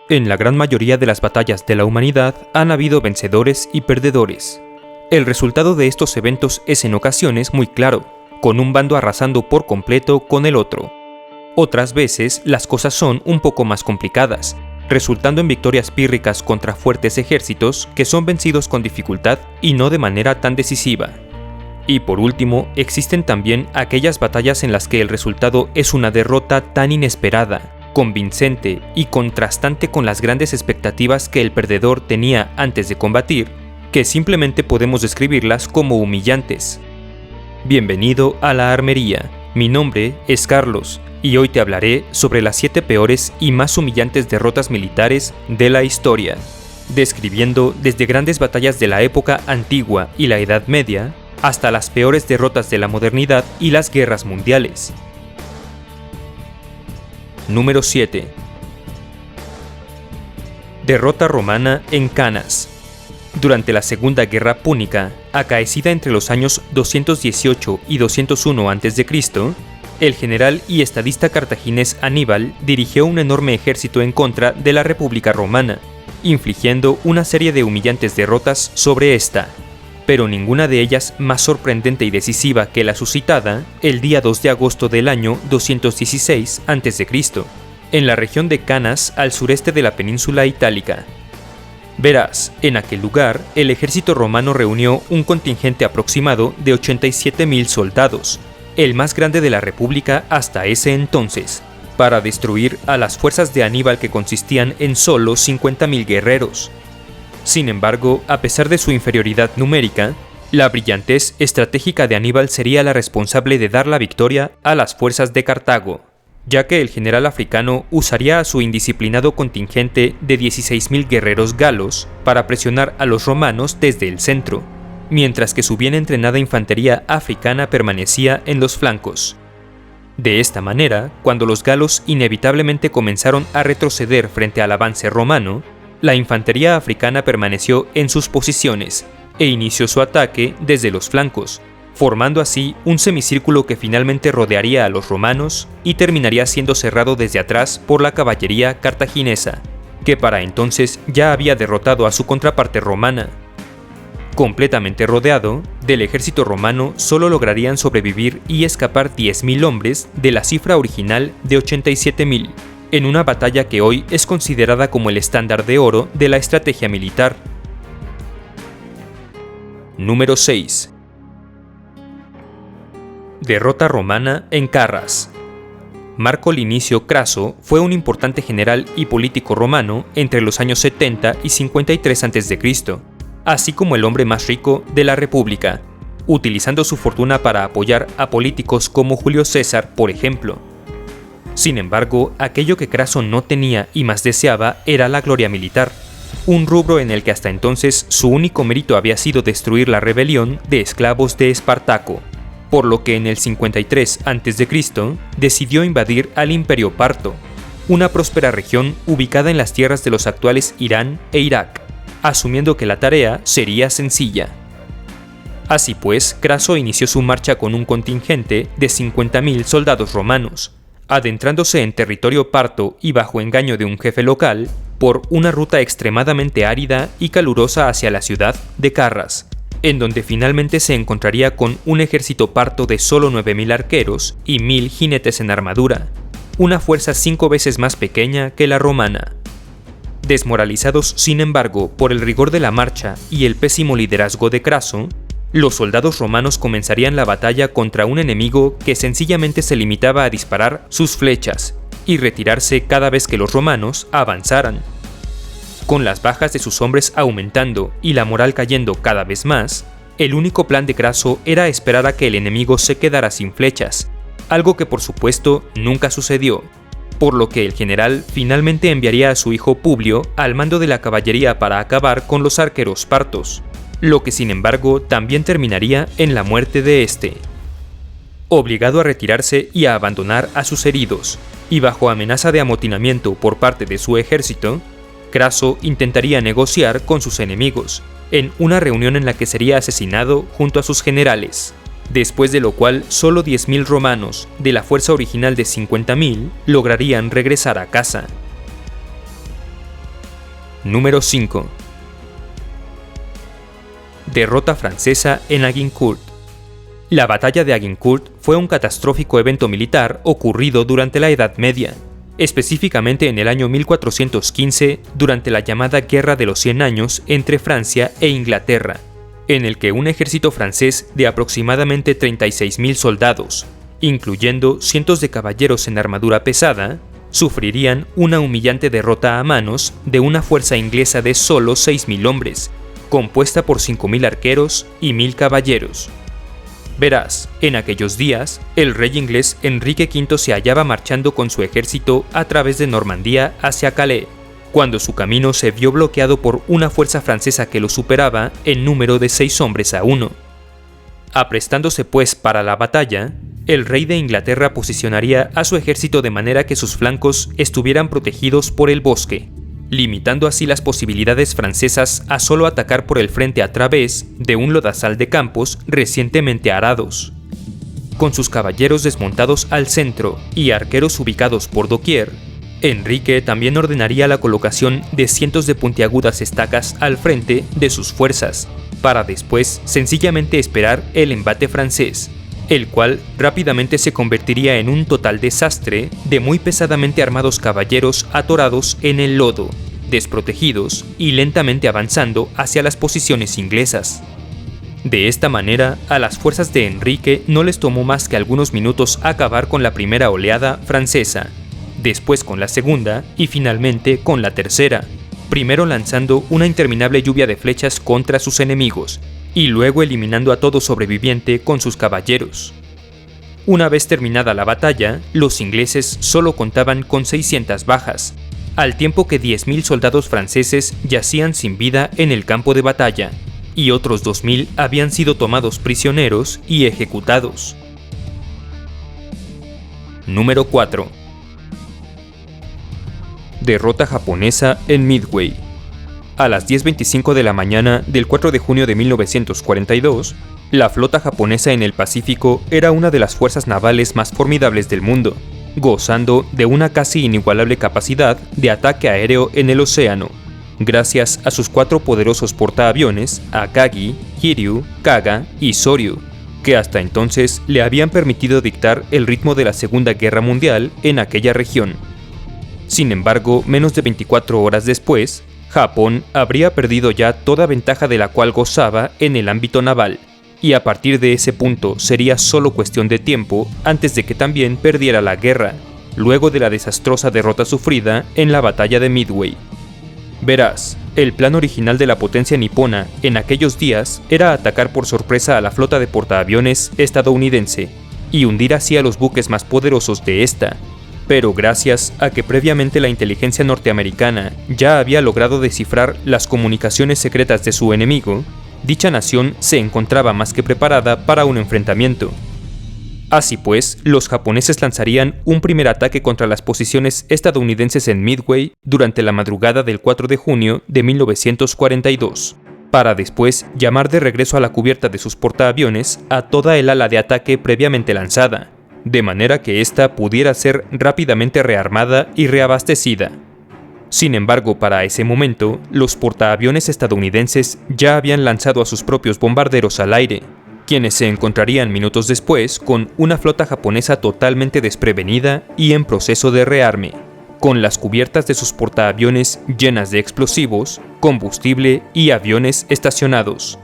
En la gran mayoría de las batallas de la humanidad han habido vencedores y perdedores. El resultado de estos eventos es en ocasiones muy claro, con un bando arrasando por completo con el otro. Otras veces las cosas son un poco más complicadas, resultando en victorias pírricas contra fuertes ejércitos que son vencidos con dificultad y no de manera tan decisiva. Y por último, existen también aquellas batallas en las que el resultado es una derrota tan inesperada, convincente y contrastante con las grandes expectativas que el perdedor tenía antes de combatir, que simplemente podemos describirlas como humillantes. Bienvenido a la Armería, mi nombre es Carlos, y hoy te hablaré sobre las 7 peores y más humillantes derrotas militares de la historia, describiendo desde grandes batallas de la época antigua y la Edad Media, hasta las peores derrotas de la modernidad y las guerras mundiales. Número 7. Derrota romana en Canas. Durante la Segunda Guerra Púnica, acaecida entre los años 218 y 201 a.C., el general y estadista cartaginés Aníbal dirigió un enorme ejército en contra de la República Romana, infligiendo una serie de humillantes derrotas sobre esta, pero ninguna de ellas más sorprendente y decisiva que la suscitada el día 2 de agosto del año 216 a.C., en la región de Canas al sureste de la península itálica. Verás, en aquel lugar el ejército romano reunió un contingente aproximado de 87.000 soldados, el más grande de la República hasta ese entonces, para destruir a las fuerzas de Aníbal que consistían en solo 50.000 guerreros. Sin embargo, a pesar de su inferioridad numérica, la brillantez estratégica de Aníbal sería la responsable de dar la victoria a las fuerzas de Cartago, ya que el general africano usaría a su indisciplinado contingente de 16.000 guerreros galos para presionar a los romanos desde el centro, mientras que su bien entrenada infantería africana permanecía en los flancos. De esta manera, cuando los galos inevitablemente comenzaron a retroceder frente al avance romano, la infantería africana permaneció en sus posiciones e inició su ataque desde los flancos, formando así un semicírculo que finalmente rodearía a los romanos y terminaría siendo cerrado desde atrás por la caballería cartaginesa, que para entonces ya había derrotado a su contraparte romana. Completamente rodeado, del ejército romano solo lograrían sobrevivir y escapar 10.000 hombres de la cifra original de 87.000, en una batalla que hoy es considerada como el estándar de oro de la estrategia militar. Número 6. Derrota romana en Carras. Marco Linicio Craso fue un importante general y político romano entre los años 70 y 53 a.C., así como el hombre más rico de la República, utilizando su fortuna para apoyar a políticos como Julio César, por ejemplo. Sin embargo, aquello que Craso no tenía y más deseaba era la gloria militar, un rubro en el que hasta entonces su único mérito había sido destruir la rebelión de esclavos de Espartaco, por lo que en el 53 a.C. decidió invadir al Imperio Parto, una próspera región ubicada en las tierras de los actuales Irán e Irak, asumiendo que la tarea sería sencilla. Así pues, Craso inició su marcha con un contingente de 50.000 soldados romanos, adentrándose en territorio parto y bajo engaño de un jefe local, por una ruta extremadamente árida y calurosa hacia la ciudad de Carras, en donde finalmente se encontraría con un ejército parto de solo 9.000 arqueros y 1.000 jinetes en armadura, una fuerza 5 veces más pequeña que la romana. Desmoralizados, sin embargo, por el rigor de la marcha y el pésimo liderazgo de Craso, los soldados romanos comenzarían la batalla contra un enemigo que sencillamente se limitaba a disparar sus flechas y retirarse cada vez que los romanos avanzaran. Con las bajas de sus hombres aumentando y la moral cayendo cada vez más, el único plan de Craso era esperar a que el enemigo se quedara sin flechas, algo que por supuesto nunca sucedió, por lo que el general finalmente enviaría a su hijo Publio al mando de la caballería para acabar con los arqueros partos, lo que sin embargo también terminaría en la muerte de este. Obligado a retirarse y a abandonar a sus heridos, y bajo amenaza de amotinamiento por parte de su ejército, Craso intentaría negociar con sus enemigos, en una reunión en la que sería asesinado junto a sus generales, después de lo cual solo 10.000 romanos, de la fuerza original de 50.000, lograrían regresar a casa. Número 5. Derrota francesa en Agincourt. La batalla de Agincourt fue un catastrófico evento militar ocurrido durante la Edad Media, específicamente en el año 1415 durante la llamada Guerra de los 100 Años entre Francia e Inglaterra, en el que un ejército francés de aproximadamente 36.000 soldados, incluyendo cientos de caballeros en armadura pesada, sufrirían una humillante derrota a manos de una fuerza inglesa de solo 6.000 hombres, compuesta por 5.000 arqueros y 1.000 caballeros. Verás, en aquellos días, el rey inglés Enrique V se hallaba marchando con su ejército a través de Normandía hacia Calais, cuando su camino se vio bloqueado por una fuerza francesa que lo superaba en número de 6 hombres a 1. Aprestándose pues para la batalla, el rey de Inglaterra posicionaría a su ejército de manera que sus flancos estuvieran protegidos por el bosque, limitando así las posibilidades francesas a solo atacar por el frente a través de un lodazal de campos recientemente arados. Con sus caballeros desmontados al centro y arqueros ubicados por doquier, Enrique también ordenaría la colocación de cientos de puntiagudas estacas al frente de sus fuerzas, para después sencillamente esperar el embate francés, el cual rápidamente se convertiría en un total desastre de muy pesadamente armados caballeros atorados en el lodo, desprotegidos y lentamente avanzando hacia las posiciones inglesas. De esta manera, a las fuerzas de Enrique no les tomó más que algunos minutos acabar con la primera oleada francesa, después con la segunda y finalmente con la tercera, primero lanzando una interminable lluvia de flechas contra sus enemigos, y luego eliminando a todo sobreviviente con sus caballeros. Una vez terminada la batalla, los ingleses solo contaban con 600 bajas, al tiempo que 10.000 soldados franceses yacían sin vida en el campo de batalla, y otros 2.000 habían sido tomados prisioneros y ejecutados. Número 4. Derrota japonesa en Midway. A las 10:25 de la mañana del 4 de junio de 1942, la flota japonesa en el Pacífico era una de las fuerzas navales más formidables del mundo, gozando de una casi inigualable capacidad de ataque aéreo en el océano, gracias a sus 4 poderosos portaaviones Akagi, Hiryu, Kaga y Soryu, que hasta entonces le habían permitido dictar el ritmo de la Segunda Guerra Mundial en aquella región. Sin embargo, menos de 24 horas después, Japón habría perdido ya toda ventaja de la cual gozaba en el ámbito naval, y a partir de ese punto sería solo cuestión de tiempo antes de que también perdiera la guerra, luego de la desastrosa derrota sufrida en la batalla de Midway. Verás, el plan original de la potencia nipona en aquellos días era atacar por sorpresa a la flota de portaaviones estadounidense y hundir así a los buques más poderosos de esta. Pero gracias a que previamente la inteligencia norteamericana ya había logrado descifrar las comunicaciones secretas de su enemigo, dicha nación se encontraba más que preparada para un enfrentamiento. Así pues, los japoneses lanzarían un primer ataque contra las posiciones estadounidenses en Midway durante la madrugada del 4 de junio de 1942, para después llamar de regreso a la cubierta de sus portaaviones a toda el ala de ataque previamente lanzada, de manera que ésta pudiera ser rápidamente rearmada y reabastecida. Sin embargo, para ese momento, los portaaviones estadounidenses ya habían lanzado a sus propios bombarderos al aire, quienes se encontrarían minutos después con una flota japonesa totalmente desprevenida y en proceso de rearme, con las cubiertas de sus portaaviones llenas de explosivos, combustible y aviones estacionados.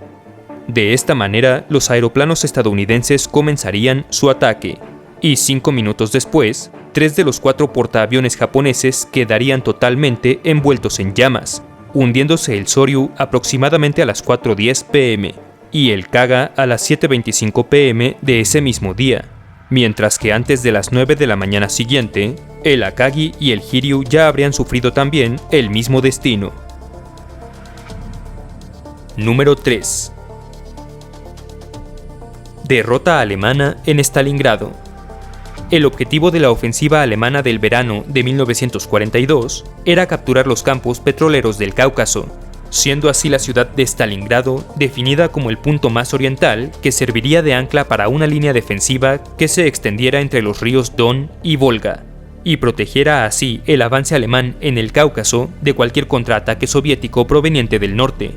De esta manera, los aeroplanos estadounidenses comenzarían su ataque, y 5 minutos después, 3 de los 4 portaaviones japoneses quedarían totalmente envueltos en llamas, hundiéndose el Soryu aproximadamente a las 4:10 p.m. y el Kaga a las 7:25 p.m. de ese mismo día, mientras que antes de las 9 de la mañana siguiente, el Akagi y el Hiryu ya habrían sufrido también el mismo destino. Número 3. Derrota alemana en Stalingrado. El objetivo de la ofensiva alemana del verano de 1942 era capturar los campos petroleros del Cáucaso, siendo así la ciudad de Stalingrado definida como el punto más oriental que serviría de ancla para una línea defensiva que se extendiera entre los ríos Don y Volga, y protegiera así el avance alemán en el Cáucaso de cualquier contraataque soviético proveniente del norte.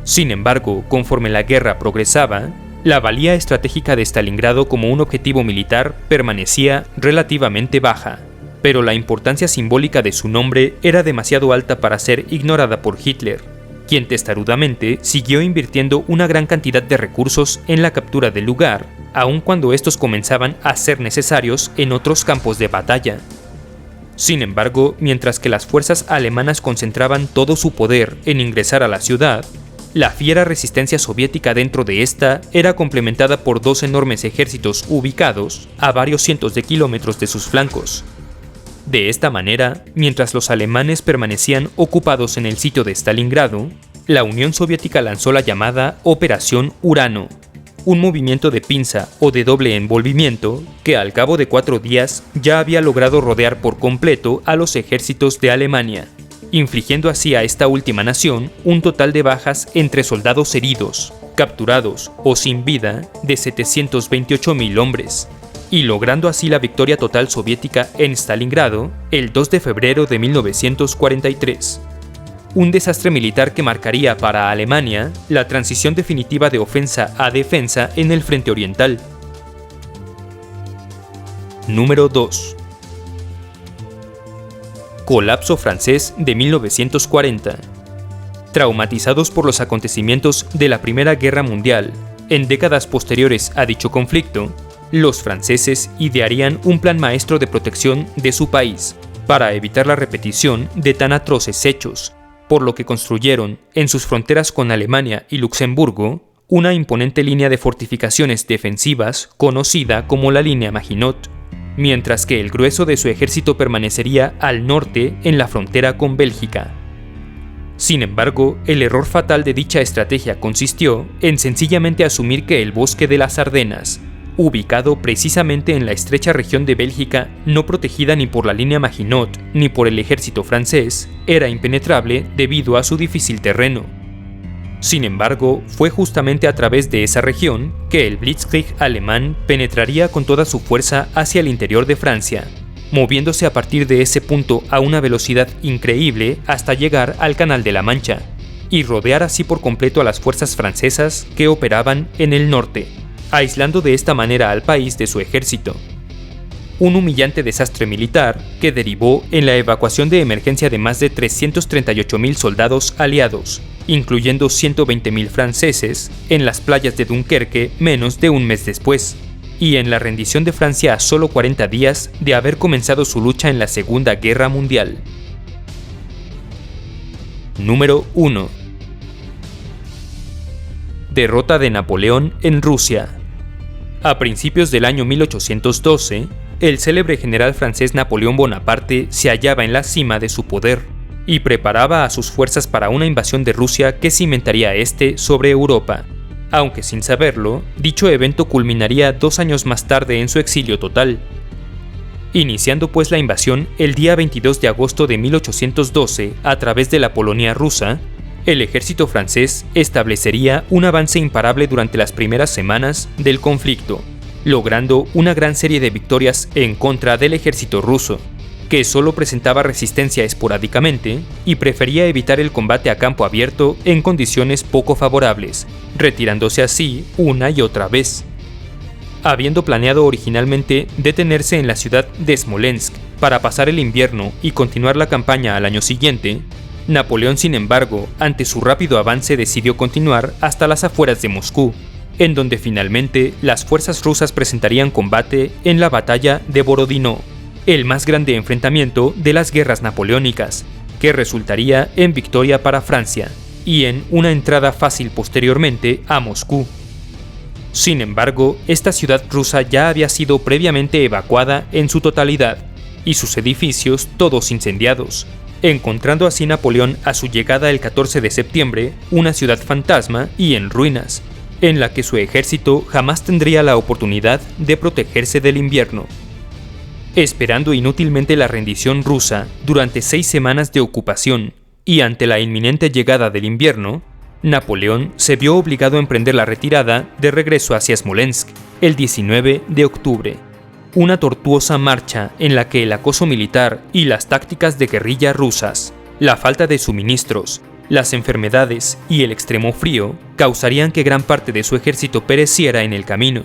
Sin embargo, conforme la guerra progresaba, la valía estratégica de Stalingrado como un objetivo militar permanecía relativamente baja, pero la importancia simbólica de su nombre era demasiado alta para ser ignorada por Hitler, quien testarudamente siguió invirtiendo una gran cantidad de recursos en la captura del lugar, aun cuando estos comenzaban a ser necesarios en otros campos de batalla. Sin embargo, mientras que las fuerzas alemanas concentraban todo su poder en ingresar a la ciudad, la fiera resistencia soviética dentro de esta era complementada por dos enormes ejércitos ubicados a varios cientos de kilómetros de sus flancos. De esta manera, mientras los alemanes permanecían ocupados en el sitio de Stalingrado, la Unión Soviética lanzó la llamada Operación Urano, un movimiento de pinza o de doble envolvimiento que al cabo de 4 días ya había logrado rodear por completo a los ejércitos de Alemania, infligiendo así a esta última nación un total de bajas entre soldados heridos, capturados o sin vida de 728.000 hombres, y logrando así la victoria total soviética en Stalingrado el 2 de febrero de 1943. Un desastre militar que marcaría para Alemania la transición definitiva de ofensa a defensa en el frente oriental. Número 2. Colapso francés de 1940. Traumatizados por los acontecimientos de la Primera Guerra Mundial, en décadas posteriores a dicho conflicto, los franceses idearían un plan maestro de protección de su país para evitar la repetición de tan atroces hechos, por lo que construyeron, en sus fronteras con Alemania y Luxemburgo, una imponente línea de fortificaciones defensivas conocida como la Línea Maginot, mientras que el grueso de su ejército permanecería al norte en la frontera con Bélgica. Sin embargo, el error fatal de dicha estrategia consistió en sencillamente asumir que el bosque de las Ardenas, ubicado precisamente en la estrecha región de Bélgica no protegida ni por la línea Maginot ni por el ejército francés, era impenetrable debido a su difícil terreno. Sin embargo, fue justamente a través de esa región que el Blitzkrieg alemán penetraría con toda su fuerza hacia el interior de Francia, moviéndose a partir de ese punto a una velocidad increíble hasta llegar al Canal de la Mancha, y rodear así por completo a las fuerzas francesas que operaban en el norte, aislando de esta manera al país de su ejército. Un humillante desastre militar que derivó en la evacuación de emergencia de más de 338.000 soldados aliados, incluyendo 120.000 franceses, en las playas de Dunkerque menos de un mes después, y en la rendición de Francia a solo 40 días de haber comenzado su lucha en la Segunda Guerra Mundial. Número 1. Derrota de Napoleón en Rusia. A principios del año 1812, el célebre general francés Napoleón Bonaparte se hallaba en la cima de su poder y preparaba a sus fuerzas para una invasión de Rusia que cimentaría sobre Europa. Aunque sin saberlo, dicho evento culminaría 2 años más tarde en su exilio total. Iniciando pues la invasión el día 22 de agosto de 1812 a través de la Polonia rusa, el ejército francés establecería un avance imparable durante las primeras semanas del conflicto, logrando una gran serie de victorias en contra del ejército ruso, que solo presentaba resistencia esporádicamente y prefería evitar el combate a campo abierto en condiciones poco favorables, retirándose así una y otra vez. Habiendo planeado originalmente detenerse en la ciudad de Smolensk para pasar el invierno y continuar la campaña al año siguiente, Napoleón, sin embargo, ante su rápido avance decidió continuar hasta las afueras de Moscú, en donde finalmente las fuerzas rusas presentarían combate en la batalla de Borodino, el más grande enfrentamiento de las guerras napoleónicas, que resultaría en victoria para Francia y en una entrada fácil posteriormente a Moscú. Sin embargo, esta ciudad rusa ya había sido previamente evacuada en su totalidad y sus edificios todos incendiados, encontrando así Napoleón a su llegada el 14 de septiembre una ciudad fantasma y en ruinas, en la que su ejército jamás tendría la oportunidad de protegerse del invierno. Esperando inútilmente la rendición rusa durante 6 semanas de ocupación y ante la inminente llegada del invierno, Napoleón se vio obligado a emprender la retirada de regreso hacia Smolensk el 19 de octubre. una tortuosa marcha en la que el acoso militar y las tácticas de guerrilla rusas, la falta de suministros, las enfermedades y el extremo frío causarían que gran parte de su ejército pereciera en el camino.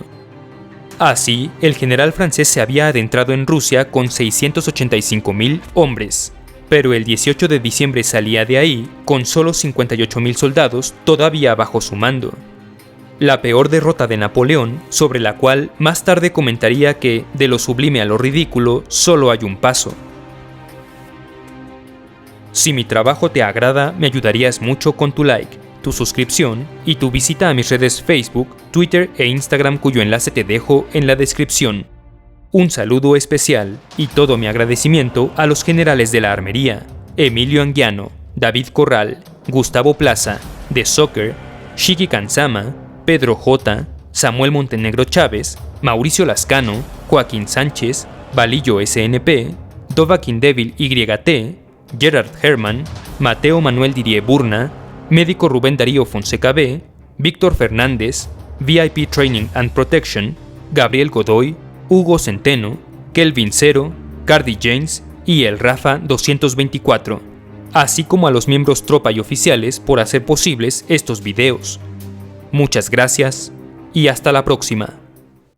Así, el general francés se había adentrado en Rusia con 685.000 hombres, pero el 18 de diciembre salía de ahí con solo 58.000 soldados todavía bajo su mando. La peor derrota de Napoleón, sobre la cual más tarde comentaría que, de lo sublime a lo ridículo, solo hay un paso. Si mi trabajo te agrada, me ayudarías mucho con tu like, tu suscripción y tu visita a mis redes Facebook, Twitter e Instagram, cuyo enlace te dejo en la descripción. Un saludo especial y todo mi agradecimiento a los generales de la armería: Emilio Anguiano, David Corral, Gustavo Plaza, The Soccer, Shiki Kansama, Pedro J., Samuel Montenegro Chávez, Mauricio Lascano, Joaquín Sánchez, Valillo SNP, Dovahkiin Devil YT, Gerard Herman, Mateo Manuel Didier Burna, Médico Rubén Darío Fonseca B, Víctor Fernández, VIP Training and Protection, Gabriel Godoy, Hugo Centeno, Kelvin Cero, Cardi James y el Rafa 224, así como a los miembros tropa y oficiales por hacer posibles estos videos. Muchas gracias y hasta la próxima.